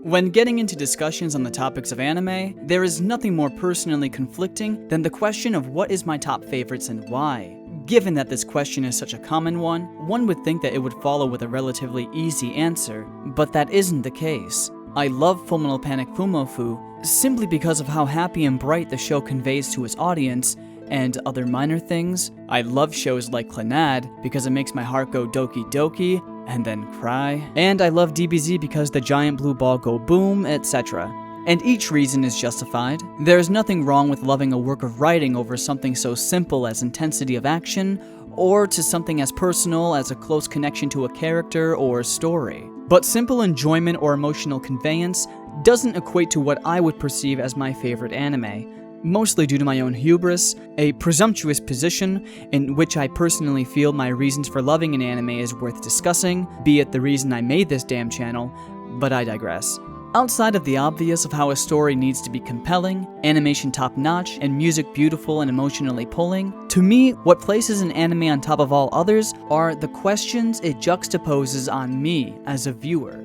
When getting into discussions on the topics of anime, there is nothing more personally conflicting than the question of what is my top favorites and why. Given that this question is such a common one would think that it would follow with a relatively easy answer, but that isn't the case. I love Fullmetal Panic Fumofu simply because of how happy and bright the show conveys to its audience, and other minor things. I love shows like Clannad because it makes my heart go doki doki and then cry. And I love DBZ because the giant blue ball go boom, etc. And each reason is justified. There is nothing wrong with loving a work of writing over something so simple as intensity of action, or to something as personal as a close connection to a character or story. But simple enjoyment or emotional conveyance doesn't equate to what I would perceive as my favorite anime, mostly due to my own hubris, a presumptuous position in which I personally feel my reasons for loving an anime is worth discussing, be it the reason I made this damn channel, but I digress. Outside of the obvious of how a story needs to be compelling, animation top-notch, and music beautiful and emotionally pulling, to me, what places an anime on top of all others are the questions it juxtaposes on me as a viewer.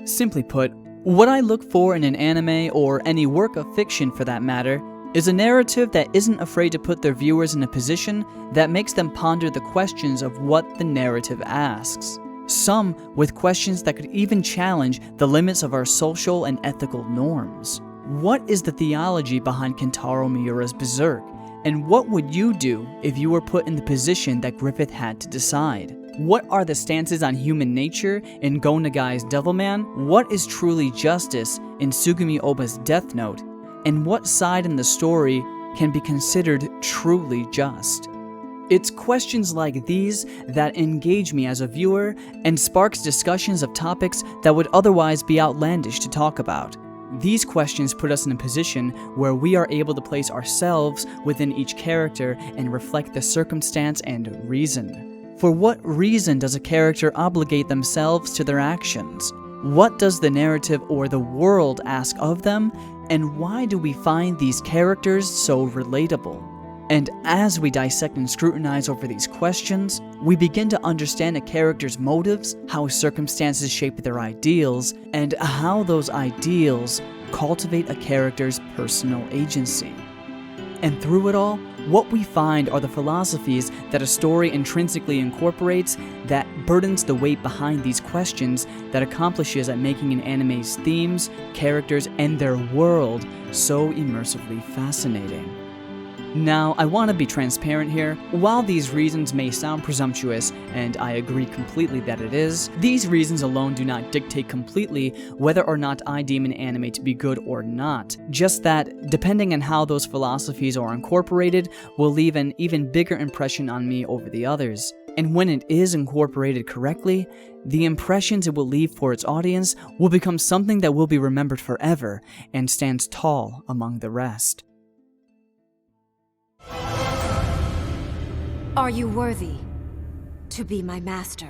Simply put, what I look for in an anime, or any work of fiction for that matter, is a narrative that isn't afraid to put their viewers in a position that makes them ponder the questions of what the narrative asks. Some with questions that could even challenge the limits of our social and ethical norms. What is the theology behind Kentaro Miura's Berserk? And what would you do if you were put in the position that Griffith had to decide? What are the stances on human nature in Go Nagai's Devilman? What is truly justice in Sugumi Oba's Death Note? And what side in the story can be considered truly just? It's questions like these that engage me as a viewer and sparks discussions of topics that would otherwise be outlandish to talk about. These questions put us in a position where we are able to place ourselves within each character and reflect the circumstance and reason. For what reason does a character obligate themselves to their actions? What does the narrative or the world ask of them? And why do we find these characters so relatable? And as we dissect and scrutinize over these questions, we begin to understand a character's motives, how circumstances shape their ideals, and how those ideals cultivate a character's personal agency. And through it all, what we find are the philosophies that a story intrinsically incorporates that burdens the weight behind these questions that accomplishes at making an anime's themes, characters, and their world so immersively fascinating. Now, I want to be transparent here. While these reasons may sound presumptuous, and I agree completely that it is, these reasons alone do not dictate completely whether or not I deem an anime to be good or not. Just that, depending on how those philosophies are incorporated, will leave an even bigger impression on me over the others. And when it is incorporated correctly, the impressions it will leave for its audience will become something that will be remembered forever and stands tall among the rest. Are you worthy to be my master?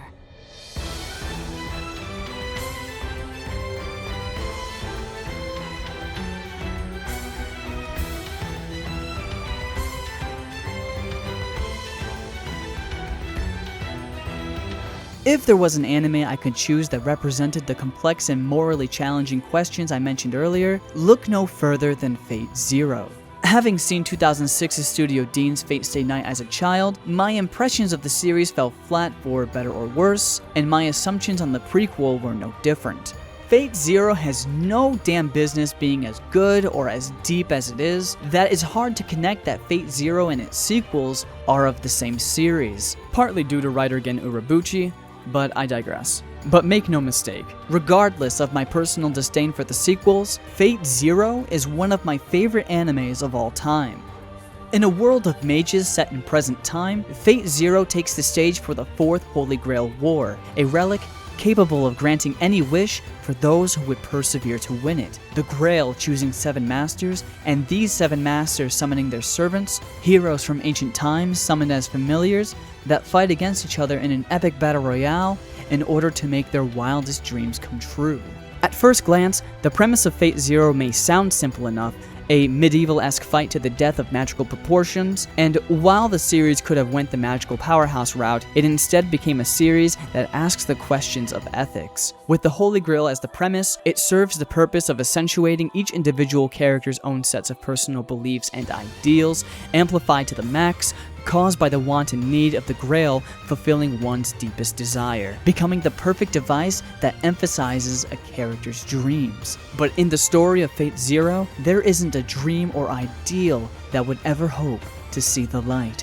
If there was an anime I could choose that represented the complex and morally challenging questions I mentioned earlier, look no further than Fate Zero. Having seen 2006's Studio Dean's Fate Stay Night as a child, my impressions of the series fell flat for better or worse, and my assumptions on the prequel were no different. Fate Zero has no damn business being as good or as deep as it is. That is hard to connect that Fate Zero and its sequels are of the same series, partly due to writer Gen Urobuchi, but I digress. But make no mistake, regardless of my personal disdain for the sequels, Fate Zero is one of my favorite animes of all time. In a world of mages set in present time, Fate Zero takes the stage for the Fourth Holy Grail War, a relic capable of granting any wish for those who would persevere to win it. The Grail choosing 7 masters, and these 7 masters summoning their servants, heroes from ancient times summoned as familiars, that fight against each other in an epic battle royale in order to make their wildest dreams come true. At first glance, the premise of Fate Zero may sound simple enough, a medieval-esque fight to the death of magical proportions, and while the series could have went the magical powerhouse route, it instead became a series that asks the questions of ethics. With the Holy Grail as the premise, it serves the purpose of accentuating each individual character's own sets of personal beliefs and ideals, amplified to the max, caused by the want and need of the Grail fulfilling one's deepest desire, becoming the perfect device that emphasizes a character's dreams. But in the story of Fate Zero, there isn't a dream or ideal that would ever hope to see the light.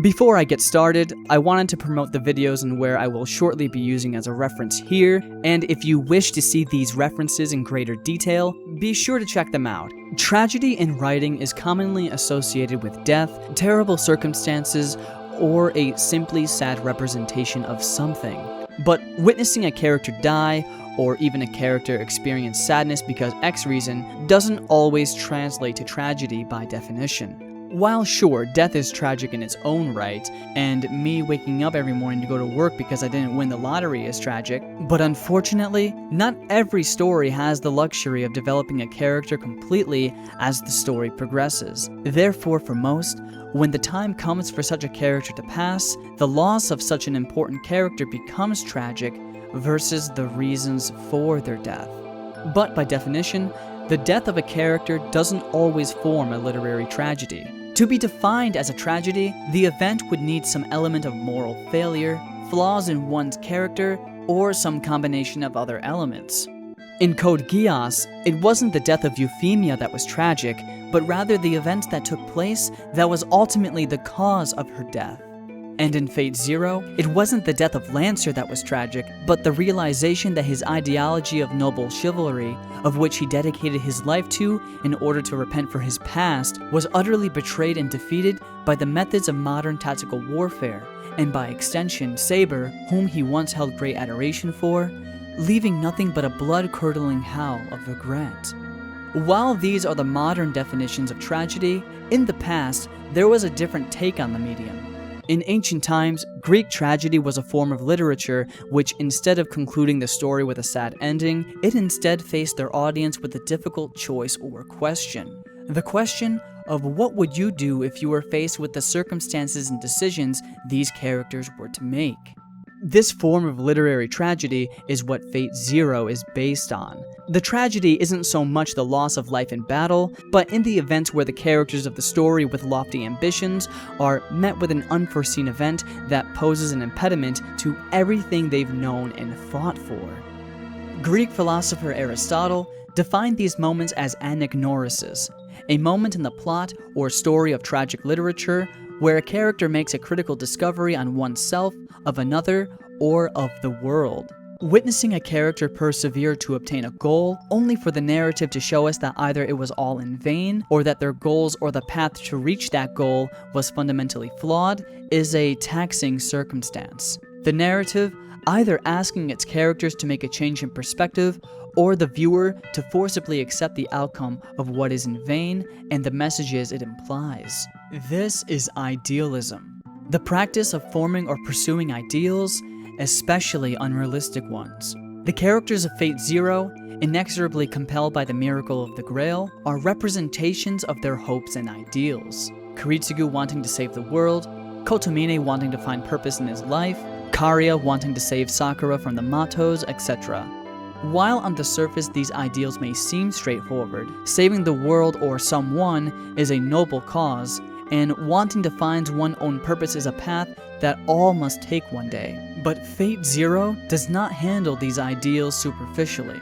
Before I get started, I wanted to promote the videos and where I will shortly be using as a reference here, and if you wish to see these references in greater detail, be sure to check them out. Tragedy in writing is commonly associated with death, terrible circumstances, or a simply sad representation of something. But witnessing a character die, or even a character experience sadness because X reason, doesn't always translate to tragedy by definition. While sure, death is tragic in its own right, and me waking up every morning to go to work because I didn't win the lottery is tragic, but unfortunately, not every story has the luxury of developing a character completely as the story progresses. Therefore, for most, when the time comes for such a character to pass, the loss of such an important character becomes tragic versus the reasons for their death. But by definition, the death of a character doesn't always form a literary tragedy. To be defined as a tragedy, the event would need some element of moral failure, flaws in one's character, or some combination of other elements. In Code Geass, it wasn't the death of Euphemia that was tragic, but rather the events that took place that was ultimately the cause of her death. And in Fate Zero, it wasn't the death of Lancer that was tragic, but the realization that his ideology of noble chivalry, of which he dedicated his life to in order to repent for his past, was utterly betrayed and defeated by the methods of modern tactical warfare, and by extension, Saber, whom he once held great adoration for, leaving nothing but a blood-curdling howl of regret. While these are the modern definitions of tragedy, in the past, there was a different take on the medium. In ancient times, Greek tragedy was a form of literature which, instead of concluding the story with a sad ending, it instead faced their audience with a difficult choice or question. The question of what would you do if you were faced with the circumstances and decisions these characters were to make. This form of literary tragedy is what Fate Zero is based on. The tragedy isn't so much the loss of life in battle, but in the events where the characters of the story with lofty ambitions are met with an unforeseen event that poses an impediment to everything they've known and fought for. Greek philosopher Aristotle defined these moments as anagnorises, a moment in the plot or story of tragic literature where a character makes a critical discovery on oneself, of another, or of the world. Witnessing a character persevere to obtain a goal, only for the narrative to show us that either it was all in vain, or that their goals or the path to reach that goal was fundamentally flawed, is a taxing circumstance. The narrative either asking its characters to make a change in perspective, or the viewer to forcibly accept the outcome of what is in vain and the messages it implies. This is idealism, the practice of forming or pursuing ideals, especially unrealistic ones. The characters of Fate Zero, inexorably compelled by the miracle of the Grail, are representations of their hopes and ideals. Kiritsugu wanting to save the world, Kotomine wanting to find purpose in his life, Karia wanting to save Sakura from the Matos, etc. While on the surface these ideals may seem straightforward, saving the world or someone is a noble cause, and wanting to find one's own purpose is a path that all must take one day. But Fate Zero does not handle these ideals superficially.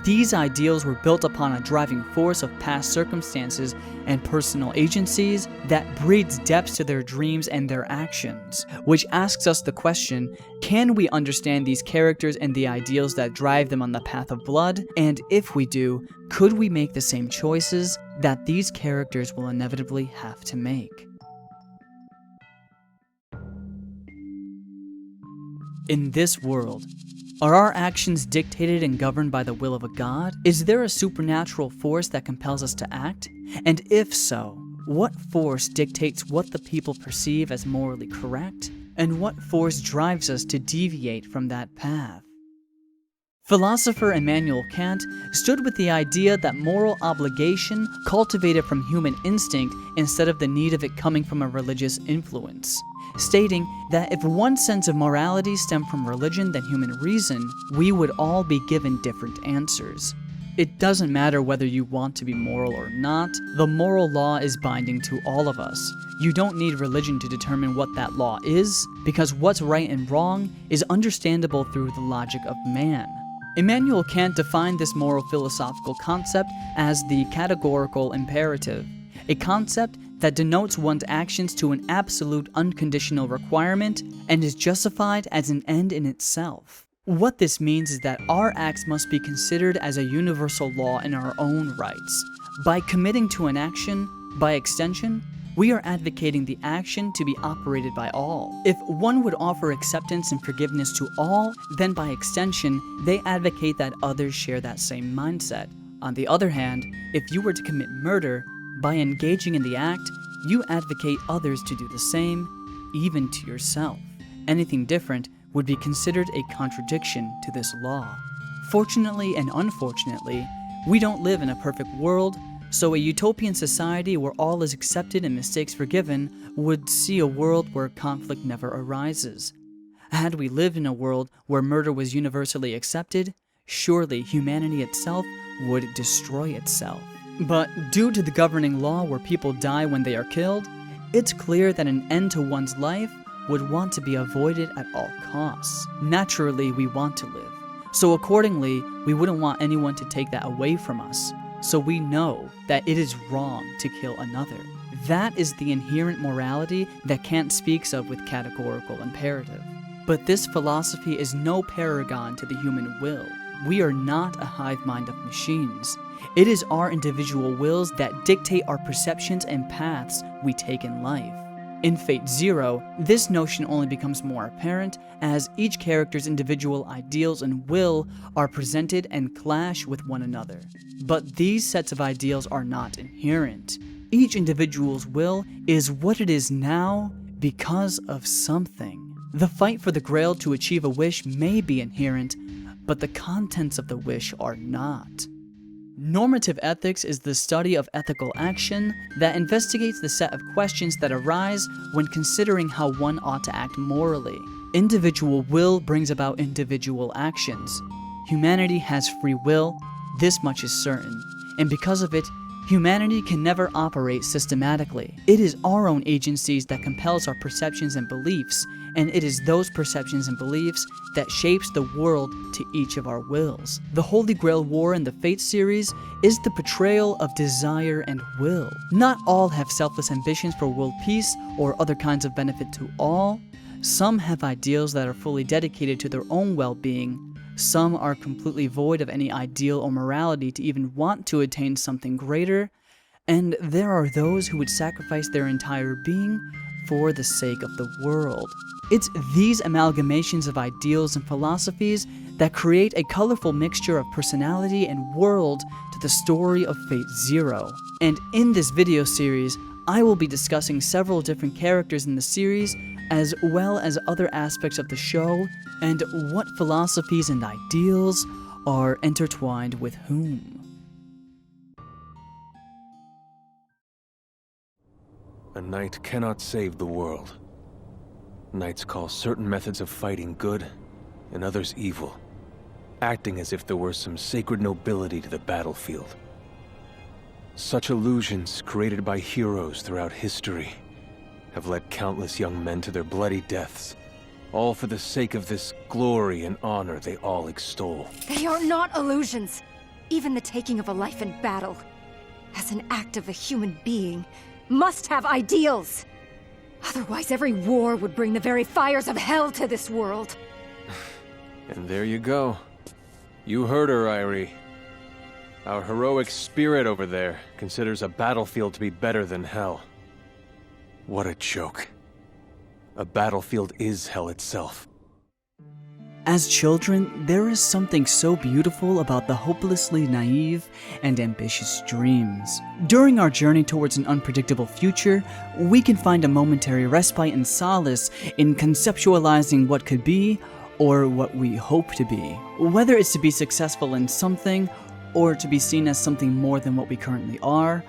These ideals were built upon a driving force of past circumstances and personal agencies that breeds depth to their dreams and their actions, which asks us the question, can we understand these characters and the ideals that drive them on the path of blood? And if we do, could we make the same choices that these characters will inevitably have to make? In this world, are our actions dictated and governed by the will of a god? Is there a supernatural force that compels us to act? And if so, what force dictates what the people perceive as morally correct? And what force drives us to deviate from that path? Philosopher Immanuel Kant stood with the idea that moral obligation cultivated from human instinct instead of the need of it coming from a religious influence, stating that if one sense of morality stemmed from religion than human reason, we would all be given different answers. It doesn't matter whether you want to be moral or not, the moral law is binding to all of us. You don't need religion to determine what that law is, because what's right and wrong is understandable through the logic of man. Immanuel Kant defined this moral philosophical concept as the categorical imperative, a concept that denotes one's actions to an absolute unconditional requirement and is justified as an end in itself. What this means is that our acts must be considered as a universal law in our own rights. By committing to an action, by extension, we are advocating the action to be operated by all. If one would offer acceptance and forgiveness to all, then by extension, they advocate that others share that same mindset. On the other hand, if you were to commit murder, by engaging in the act, you advocate others to do the same, even to yourself. Anything different would be considered a contradiction to this law. Fortunately and unfortunately, we don't live in a perfect world, so a utopian society where all is accepted and mistakes forgiven would see a world where conflict never arises. Had we lived in a world where murder was universally accepted, surely humanity itself would destroy itself. But due to the governing law where people die when they are killed, it's clear that an end to one's life would want to be avoided at all costs. Naturally, we want to live. So accordingly, we wouldn't want anyone to take that away from us. So we know that it is wrong to kill another. That is the inherent morality that Kant speaks of with categorical imperative. But this philosophy is no paragon to the human will. We are not a hive mind of machines. It is our individual wills that dictate our perceptions and paths we take in life. In Fate Zero, this notion only becomes more apparent as each character's individual ideals and will are presented and clash with one another. But these sets of ideals are not inherent. Each individual's will is what it is now because of something. The fight for the grail to achieve a wish may be inherent, but the contents of the wish are not. Normative ethics is the study of ethical action that investigates the set of questions that arise when considering how one ought to act morally. Individual will brings about individual actions. Humanity has free will, this much is certain, and because of it, humanity can never operate systematically. It is our own agencies that compels our perceptions and beliefs, and it is those perceptions and beliefs that shapes the world to each of our wills. The Holy Grail War in the Fate series is the portrayal of desire and will. Not all have selfless ambitions for world peace or other kinds of benefit to all. Some have ideals that are fully dedicated to their own well-being. Some are completely void of any ideal or morality to even want to attain something greater. And there are those who would sacrifice their entire being for the sake of the world. It's these amalgamations of ideals and philosophies that create a colorful mixture of personality and world to the story of Fate Zero. And in this video series, I will be discussing several different characters in the series, as well as other aspects of the show, and what philosophies and ideals are intertwined with whom. A knight cannot save the world. Knights call certain methods of fighting good, and others evil, acting as if there were some sacred nobility to the battlefield. Such illusions, created by heroes throughout history, have led countless young men to their bloody deaths, all for the sake of this glory and honor they all extol. They are not illusions. Even the taking of a life in battle, as an act of a human being, must have ideals. Otherwise, every war would bring the very fires of hell to this world. And there you go. You heard her, Irie. Our heroic spirit over there considers a battlefield to be better than hell. What a joke. A battlefield is hell itself. As children, there is something so beautiful about the hopelessly naive and ambitious dreams. During our journey towards an unpredictable future, we can find a momentary respite and solace in conceptualizing what could be or what we hope to be. Whether it's to be successful in something, or to be seen as something more than what we currently are,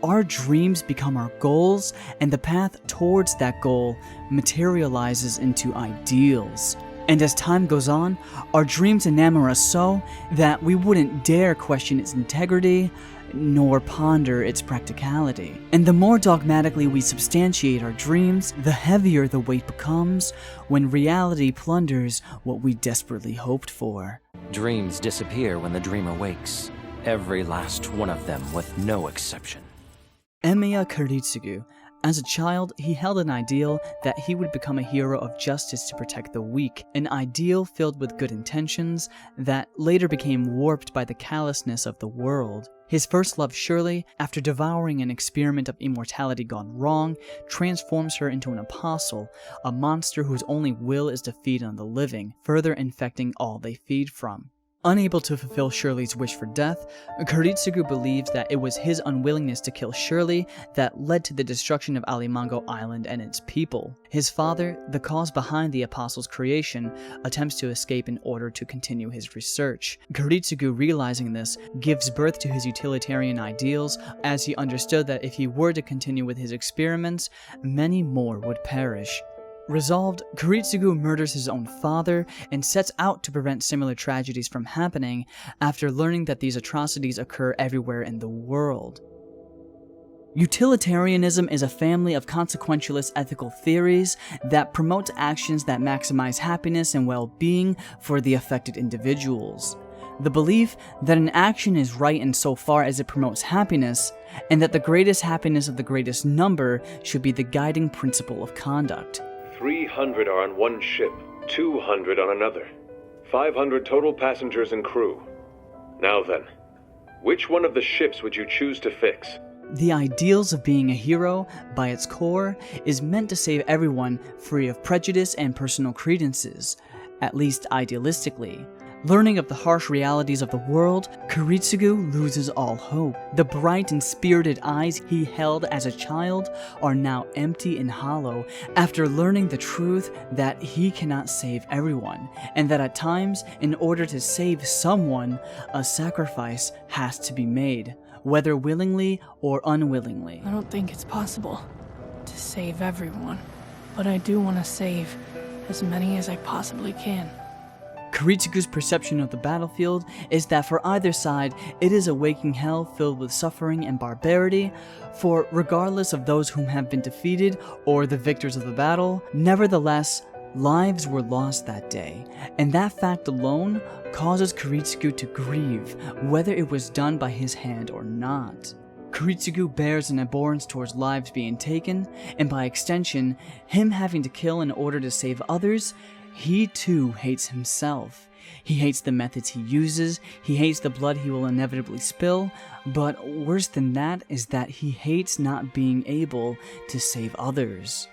our dreams become our goals, and the path towards that goal materializes into ideals. And as time goes on, our dreams enamor us so that we wouldn't dare question its integrity, nor ponder its practicality. And the more dogmatically we substantiate our dreams, the heavier the weight becomes when reality plunders what we desperately hoped for. Dreams disappear when the dreamer wakes. Every last one of them, with no exception. Emiya Kiritsugu. As a child, he held an ideal that he would become a hero of justice to protect the weak, an ideal filled with good intentions that later became warped by the callousness of the world. His first love, Shirley, after devouring an experiment of immortality gone wrong, transforms her into an apostle, a monster whose only will is to feed on the living, further infecting all they feed from. Unable to fulfill Shirley's wish for death, Kiritsugu believes that it was his unwillingness to kill Shirley that led to the destruction of Alimango Island and its people. His father, the cause behind the Apostle's creation, attempts to escape in order to continue his research. Kiritsugu, realizing this, gives birth to his utilitarian ideals, as he understood that if he were to continue with his experiments, many more would perish. Resolved, Kiritsugu murders his own father and sets out to prevent similar tragedies from happening after learning that these atrocities occur everywhere in the world. Utilitarianism is a family of consequentialist ethical theories that promotes actions that maximize happiness and well-being for the affected individuals. The belief that an action is right insofar as it promotes happiness, and that the greatest happiness of the greatest number should be the guiding principle of conduct. 300 are on one ship, 200 on another. 500 total passengers and crew. Now then, which one of the ships would you choose to fix? The ideals of being a hero, by its core, is meant to save everyone free of prejudice and personal credences, at least idealistically. Learning of the harsh realities of the world, Kiritsugu loses all hope. The bright and spirited eyes he held as a child are now empty and hollow after learning the truth that he cannot save everyone, and that at times, in order to save someone, a sacrifice has to be made, whether willingly or unwillingly. I don't think it's possible to save everyone, but I do want to save as many as I possibly can. Kiritsugu's perception of the battlefield is that for either side, it is a waking hell filled with suffering and barbarity, for regardless of those whom have been defeated or the victors of the battle, nevertheless, lives were lost that day, and that fact alone causes Kiritsugu to grieve, whether it was done by his hand or not. Kiritsugu bears an abhorrence towards lives being taken, and by extension, him having to kill in order to save others. He too hates himself. He hates the methods he uses, he hates the blood he will inevitably spill, but worse than that is that he hates not being able to save others.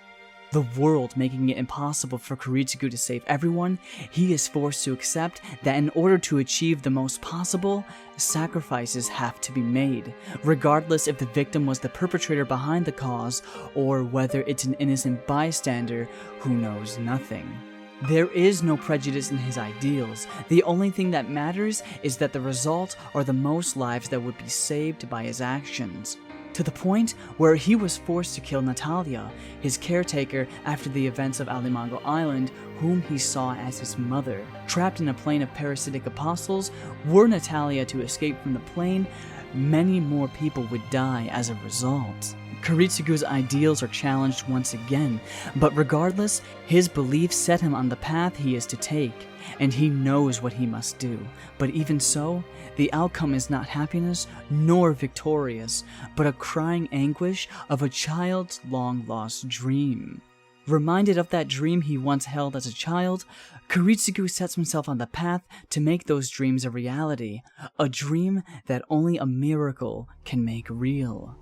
The world making it impossible for Kiritsugu to save everyone, he is forced to accept that in order to achieve the most possible, sacrifices have to be made, regardless if the victim was the perpetrator behind the cause or whether it's an innocent bystander who knows nothing. There is no prejudice in his ideals. The only thing that matters is that the result are the most lives that would be saved by his actions. To the point where he was forced to kill Natalia, his caretaker after the events of Alimango Island, whom he saw as his mother. Trapped in a plane of parasitic apostles, were Natalia to escape from the plane, many more people would die as a result. Kiritsugu's ideals are challenged once again, but regardless, his beliefs set him on the path he is to take, and he knows what he must do. But even so, the outcome is not happiness nor victorious, but a crying anguish of a child's long-lost dream. Reminded of that dream he once held as a child, Kiritsugu sets himself on the path to make those dreams a reality, a dream that only a miracle can make real.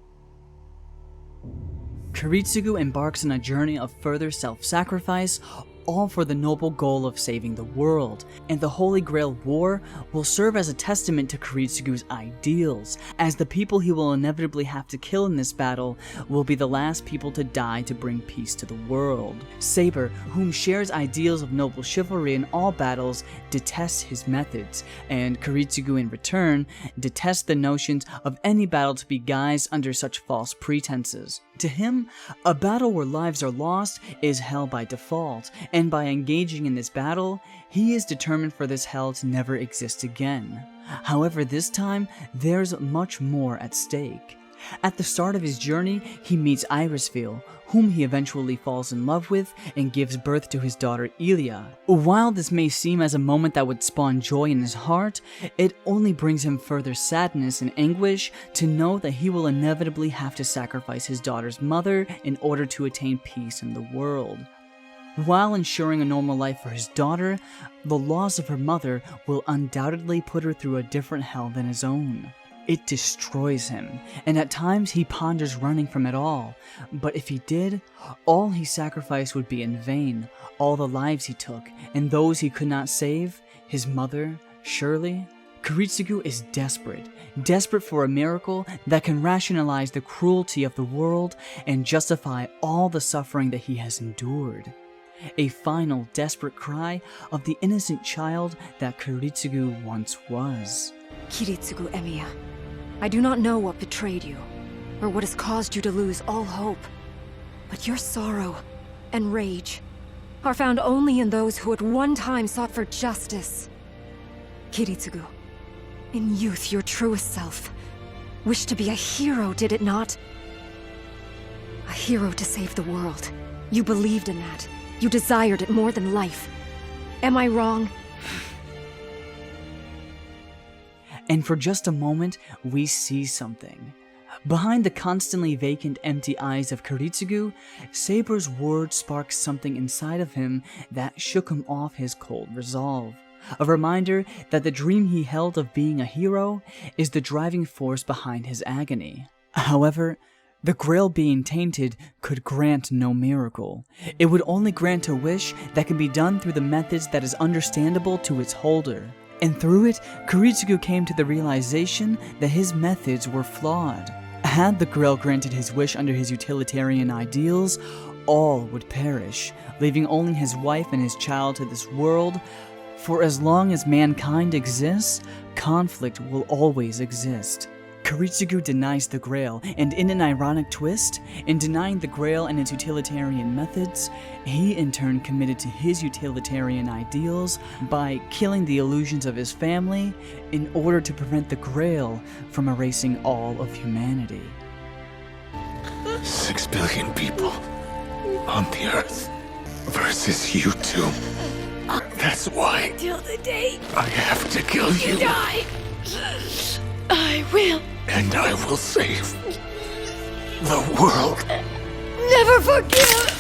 Kiritsugu embarks on a journey of further self-sacrifice, all for the noble goal of saving the world, and the Holy Grail War will serve as a testament to Kiritsugu's ideals, as the people he will inevitably have to kill in this battle will be the last people to die to bring peace to the world. Saber, whom shares ideals of noble chivalry in all battles, detests his methods, and Kiritsugu in return detests the notions of any battle to be guised under such false pretenses. To him, a battle where lives are lost is hell by default, and by engaging in this battle, he is determined for this hell to never exist again. However, this time, there's much more at stake. At the start of his journey, he meets Irisfiel, whom he eventually falls in love with and gives birth to his daughter Ilia. While this may seem as a moment that would spawn joy in his heart, it only brings him further sadness and anguish to know that he will inevitably have to sacrifice his daughter's mother in order to attain peace in the world. While ensuring a normal life for his daughter, the loss of her mother will undoubtedly put her through a different hell than his own. It destroys him, and at times he ponders running from it all. But if he did, all he sacrificed would be in vain. All the lives he took, and those he could not save, his mother, Shirley. Kiritsugu is desperate for a miracle that can rationalize the cruelty of the world and justify all the suffering that he has endured. A final desperate cry of the innocent child that Kiritsugu once was. Kiritsugu Emiya, I do not know what betrayed you, or what has caused you to lose all hope. But your sorrow and rage are found only in those who at one time sought for justice. Kiritsugu, in youth your truest self wished to be a hero, did it not? A hero to save the world. You believed in that. You desired it more than life. Am I wrong? And for just a moment, we see something. Behind the constantly vacant, empty eyes of Kiritsugu, Saber's words sparked something inside of him that shook him off his cold resolve. A reminder that the dream he held of being a hero is the driving force behind his agony. However, the Grail being tainted could grant no miracle. It would only grant a wish that can be done through the methods that is understandable to its holder. And through it, Kiritsugu came to the realization that his methods were flawed. Had the Grail granted his wish under his utilitarian ideals, all would perish, leaving only his wife and his child to this world. For as long as mankind exists, conflict will always exist. Kiritsugu denies the Grail, and in an ironic twist, in denying the Grail and its utilitarian methods, he in turn committed to his utilitarian ideals by killing the illusions of his family in order to prevent the Grail from erasing all of humanity. 6 billion people on the Earth versus you two. That's why Till the day I have to kill you. die, I will And I will save the world. never forgive.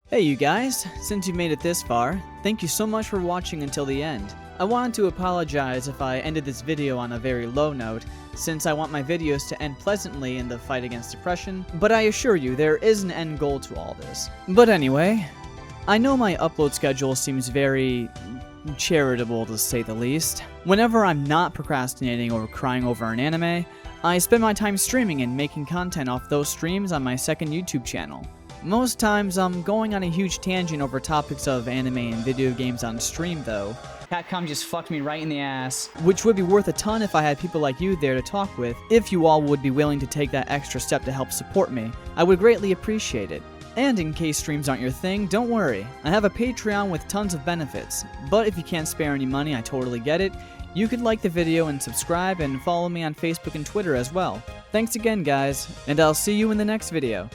Hey you guys, since you made it this far, thank you so much for watching until the end. I wanted to apologize if I ended this video on a very low note, since I want my videos to end pleasantly in the fight against depression, but I assure you there is an end goal to all this. But anyway, I know my upload schedule seems very charitable to say the least. Whenever I'm not procrastinating or crying over an anime, I spend my time streaming and making content off those streams on my second YouTube channel. Most times I'm going on a huge tangent over topics of anime and video games on stream though. Capcom just fucked me right in the ass. Which would be worth a ton if I had people like you there to talk with, if you all would be willing to take that extra step to help support me. I would greatly appreciate it. And in case streams aren't your thing, don't worry. I have a Patreon with tons of benefits. But if you can't spare any money, I totally get it. You could like the video and subscribe and follow me on Facebook and Twitter as well. Thanks again guys, and I'll see you in the next video.